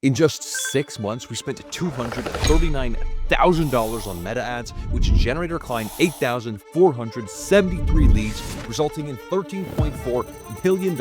In just 6 months, we spent $239,000 on meta ads, which generated our client 8,473 leads, resulting in $13.4 million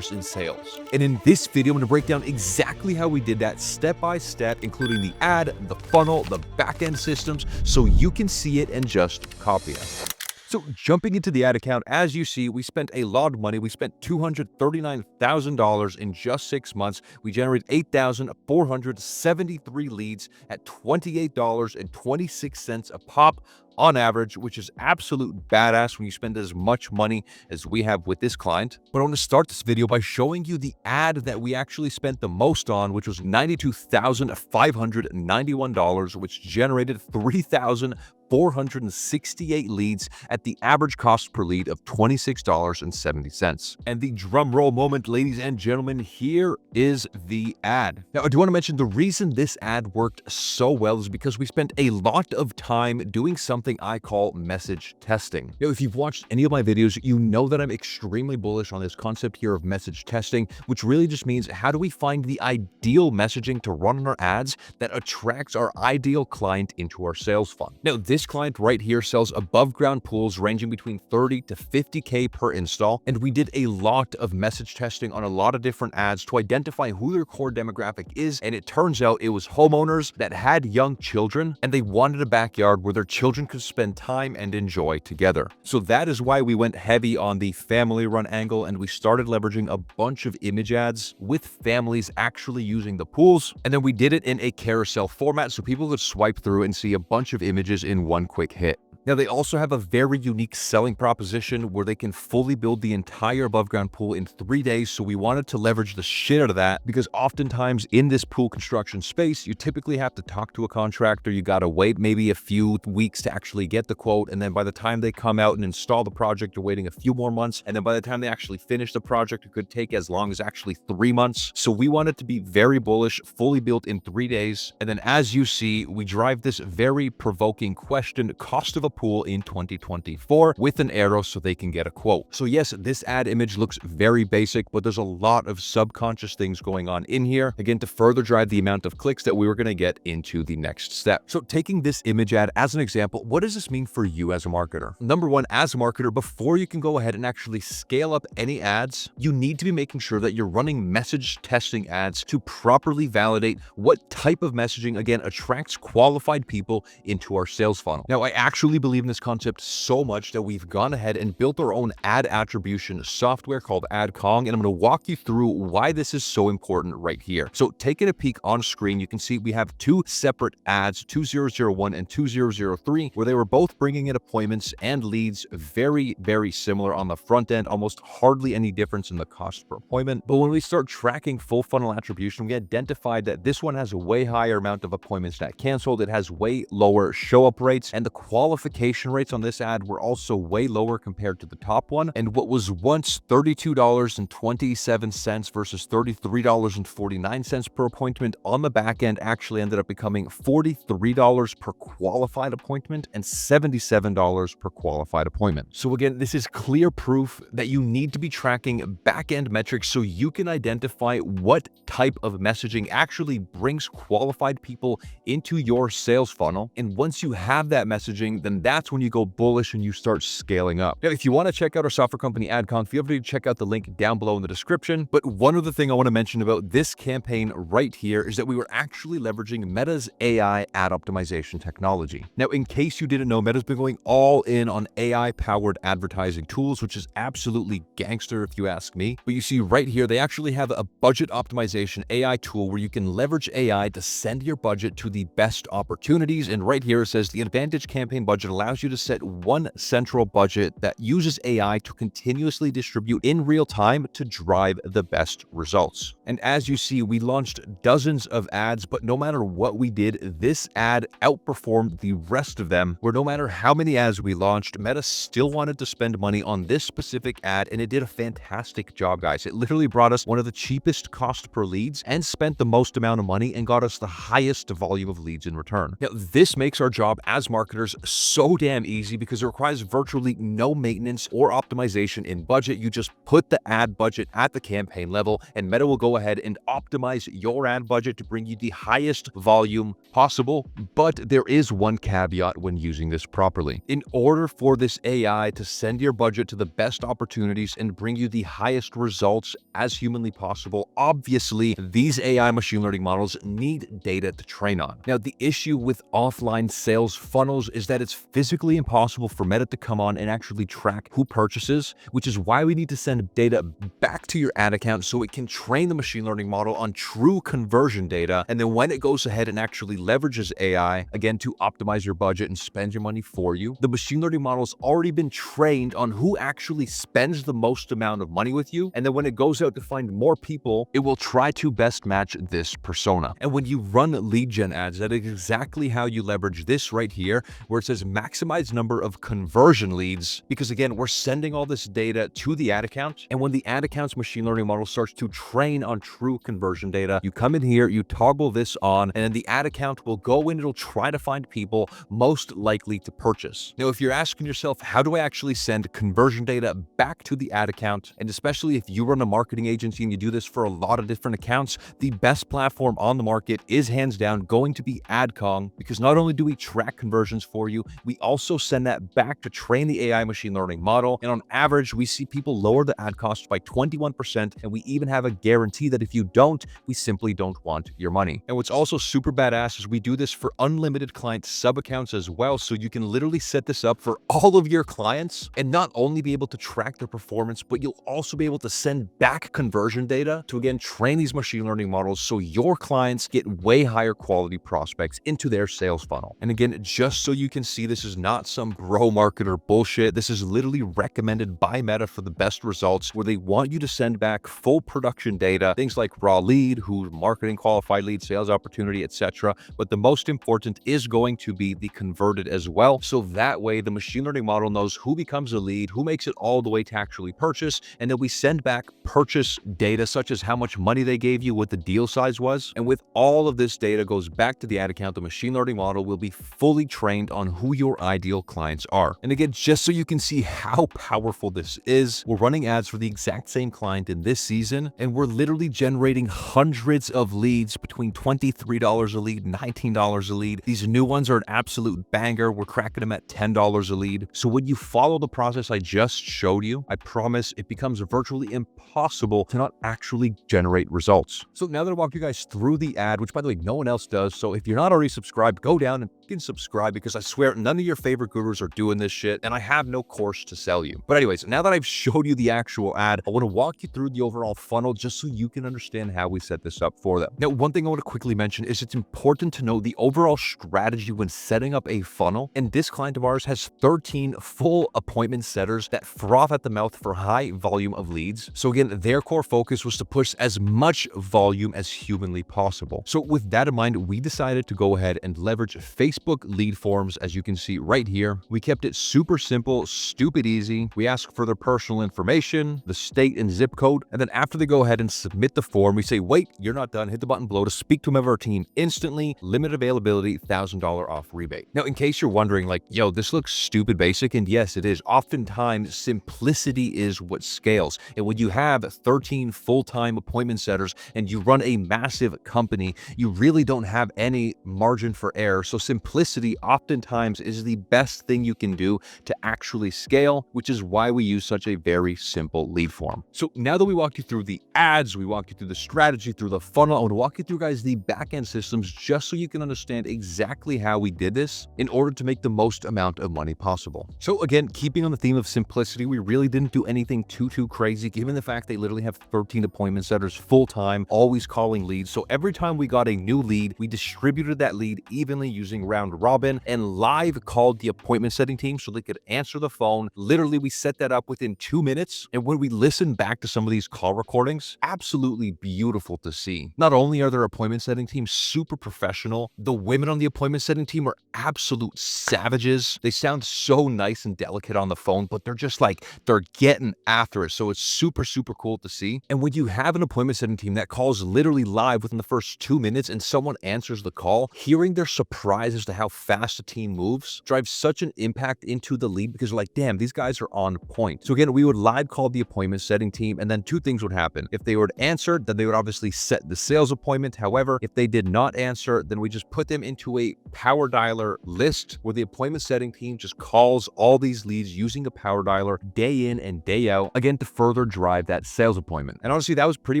in sales. And in this video, I'm going to break down exactly how we did that step by step, including the ad, the funnel, the backend systems, so you can see it and just copy it. So jumping into the ad account, as you see, we spent a lot of money. We spent $239,000 in just 6 months. We generated 8,473 leads at $28.26 a pop on average, which is absolute badass when you spend as much money as we have with this client. But I want to start this video by showing you the ad that we actually spent the most on, which was $92,591, which generated 3,468 leads at the average cost per lead of $26.70. And the drum roll moment, ladies and gentlemen, here is the ad. Now, I do want to mention the reason this ad worked so well is because we spent a lot of time doing something I call message testing. Now, if you've watched any of my videos, you know that I'm extremely bullish on this concept here of message testing, which really just means how do we find the ideal messaging to run on our ads that attracts our ideal client into our sales funnel. Now, this client right here sells above ground pools ranging between 30 to 50K per install, and we did a lot of message testing on a lot of different ads to identify who their core demographic is, and it turns out it was homeowners that had young children and they wanted a backyard where their children could spend time and enjoy together. So that is why we went heavy on the family run angle, and we started leveraging a bunch of image ads with families actually using the pools, and then we did it in a carousel format so people could swipe through and see a bunch of images in one quick hit. Now, they also have a very unique selling proposition where they can fully build the entire above ground pool in 3 days. So we wanted to leverage the shit out of that because oftentimes in this pool construction space, you typically have to talk to a contractor. You got to wait maybe a few weeks to actually get the quote. And then by the time they come out and install the project, you're waiting a few more months. And then by the time they actually finish the project, it could take as long as actually 3 months. So we wanted to be very bullish, fully built in 3 days. And then as you see, we drive this very provoking question, cost of a pool in 2024 with an arrow so they can get a quote. So yes, this ad image looks very basic, but there's a lot of subconscious things going on in here, again, to further drive the amount of clicks that we were going to get into the next step. So taking this image ad as an example, what does this mean for you as a marketer? Number one, as a marketer, before you can go ahead and actually scale up any ads, you need to be making sure that you're running message testing ads to properly validate what type of messaging, again, attracts qualified people into our sales funnel. Now, I actually believe in this concept so much that we've gone ahead and built our own ad attribution software called AdKong, and I'm going to walk you through why this is so important right here. So taking a peek on screen, you can see we have two separate ads, 2001 and 2003, where they were both bringing in appointments and leads, very, very similar on the front end, almost hardly any difference in the cost per appointment. But when we start tracking full funnel attribution, we identified that this one has a way higher amount of appointments that canceled. It has way lower show up rates, and the qualification rates on this ad were also way lower compared to the top one. And what was once $32.27 versus $33.49 per appointment on the back end actually ended up becoming $43 per qualified appointment and $77 per qualified appointment. So again, this is clear proof that you need to be tracking back-end metrics so you can identify what type of messaging actually brings qualified people into your sales funnel. And once you have that messaging, then that's when you go bullish and you start scaling up. Now, if you want to check out our software company AdKong, feel free to check out the link down below in the description. But one other thing I want to mention about this campaign right here is that we were actually leveraging Meta's AI ad optimization technology. Now, in case you didn't know, Meta's been going all in on AI-powered advertising tools, which is absolutely gangster if you ask me. But you see right here, they actually have a budget optimization AI tool where you can leverage AI to send your budget to the best opportunities. And right here it says the Advantage campaign budget allows you to set one central budget that uses AI to continuously distribute in real time to drive the best results. And as you see, we launched dozens of ads, but no matter what we did, this ad outperformed the rest of them, where no matter how many ads we launched, Meta still wanted to spend money on this specific ad, and it did a fantastic job, guys. It literally brought us one of the cheapest cost per leads and spent the most amount of money and got us the highest volume of leads in return. Now, this makes our job as marketers so so damn easy because it requires virtually no maintenance or optimization in budget. You just put the ad budget at the campaign level, and Meta will go ahead and optimize your ad budget to bring you the highest volume possible. But there is one caveat when using this properly. In order for this AI to send your budget to the best opportunities and bring you the highest results as humanly possible, obviously these AI machine learning models need data to train on. Now, the issue with offline sales funnels is that it's physically impossible for Meta to come on and actually track who purchases, which is why we need to send data back to your ad account so it can train the machine learning model on true conversion data. And then when it goes ahead and actually leverages AI, again, to optimize your budget and spend your money for you, the machine learning model has already been trained on who actually spends the most amount of money with you. And then when it goes out to find more people, it will try to best match this persona. And when you run lead gen ads, that is exactly how you leverage this right here, where it says maximize number of conversion leads, because again, we're sending all this data to the ad account. And when the ad account's machine learning model starts to train on true conversion data, you come in here, you toggle this on, and then the ad account will go in, it'll try to find people most likely to purchase. Now, if you're asking yourself, how do I actually send conversion data back to the ad account? And especially if you run a marketing agency and you do this for a lot of different accounts, the best platform on the market is hands down going to be AdCong, because not only do we track conversions for you, we also send that back to train the AI machine learning model. And on average, we see people lower the ad cost by 21%. And we even have a guarantee that if you don't, we simply don't want your money. And what's also super badass is we do this for unlimited client sub accounts as well. So you can literally set this up for all of your clients and not only be able to track their performance, but you'll also be able to send back conversion data to, again, train these machine learning models so your clients get way higher quality prospects into their sales funnel. And again, just so you can see, this is not some bro marketer bullshit. This is literally recommended by Meta for the best results, where they want you to send back full production data, things like raw lead, who's marketing qualified lead, sales opportunity, etc. But the most important is going to be the converted as well. So that way the machine learning model knows who becomes a lead, who makes it all the way to actually purchase, and then we send back purchase data such as how much money they gave you, what the deal size was. And with all of this data goes back to the ad account, the machine learning model will be fully trained on who your ideal clients are. And again, just so you can see how powerful this is, we're running ads for the exact same client in this season, and we're literally generating hundreds of leads between $23 a lead, $19 a lead. These new ones are an absolute banger. We're cracking them at $10 a lead. So when you follow the process I just showed you, I promise it becomes virtually impossible to not actually generate results. So now that I walked you guys through the ad, which by the way, no one else does. So if you're not already subscribed, go down and subscribe, because I swear none of your favorite gurus are doing this shit, and I have no course to sell you. But anyways, now that I've showed you the actual ad, I want to walk you through the overall funnel just so you can understand how we set this up for them. Now, one thing I want to quickly mention is it's important to know the overall strategy when setting up a funnel. And this client of ours has 13 full appointment setters that froth at the mouth for high volume of leads. So again, their core focus was to push as much volume as humanly possible. So with that in mind, we decided to go ahead and leverage Facebook lead forms. As you can see right here, we kept it super simple, stupid easy. We ask for their personal information, the state and zip code, and then after they go ahead and submit the form, we say, wait, you're not done. Hit the button below to speak to a member of our team instantly. Limited availability, $1,000 off rebate. Now, in case you're wondering, like, yo, this looks stupid basic, and yes, it is. Oftentimes, simplicity is what scales. And when you have 13 full-time appointment setters and you run a massive company, you really don't have any margin for error. So simplicity oftentimes is the best thing you can do to actually scale, which is why we use such a very simple lead form. So now that we walked you through the ads, we walked you through the strategy, through the funnel, I want to walk you through, guys, the backend systems just so you can understand exactly how we did this in order to make the most amount of money possible. So again, keeping on the theme of simplicity, we really didn't do anything too crazy, given the fact they literally have 13 appointment setters full-time, always calling leads. So every time we got a new lead, we distributed that lead evenly using round robin and live called the appointment setting team so they could answer the phone. Literally, we set that up within 2 minutes. And when we listen back to some of these call recordings, absolutely beautiful to see. Not only are their appointment setting team super professional, the women on the appointment setting team are absolute savages. They sound so nice and delicate on the phone, but they're just like, they're getting after it. So it's super cool to see. And when you have an appointment setting team that calls literally live within the first 2 minutes and someone answers the call, hearing their surprise as to how fast the team moves clicks drive such an impact into the lead because you're like, damn, these guys are on point. So again, we would live call the appointment setting team, and then two things would happen. If they would answer, then they would obviously set the sales appointment. However, if they did not answer, then we just put them into a power dialer list where the appointment setting team just calls all these leads using a power dialer day in and day out, again, to further drive that sales appointment. And honestly, that was pretty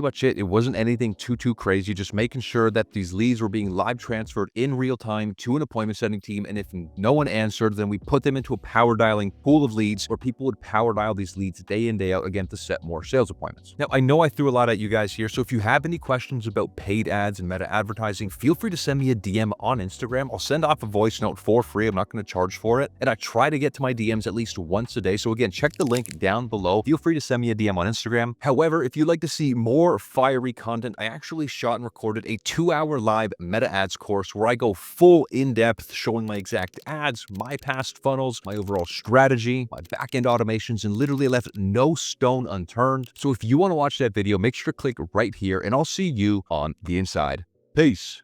much it. It wasn't anything too crazy, just making sure that these leads were being live transferred in real time to an appointment setting team. And if no one answered, then we put them into a power dialing pool of leads where people would power dial these leads day in, day out, again, to set more sales appointments. Now, I know I threw a lot at you guys here, so if you have any questions about paid ads and meta advertising, feel free to send me a DM on Instagram. I'll send off a voice note for free. I'm not going to charge for it. And I try to get to my DMs at least once a day. So again, check the link down below. Feel free to send me a DM on Instagram. However, if you'd like to see more fiery content, I actually shot and recorded a 2-hour live meta ads course where I go full in-depth showing my exact ads, my past funnels, my overall strategy, my backend automations, and literally left no stone unturned. So if you want to watch that video, make sure to click right here and I'll see you on the inside. Peace.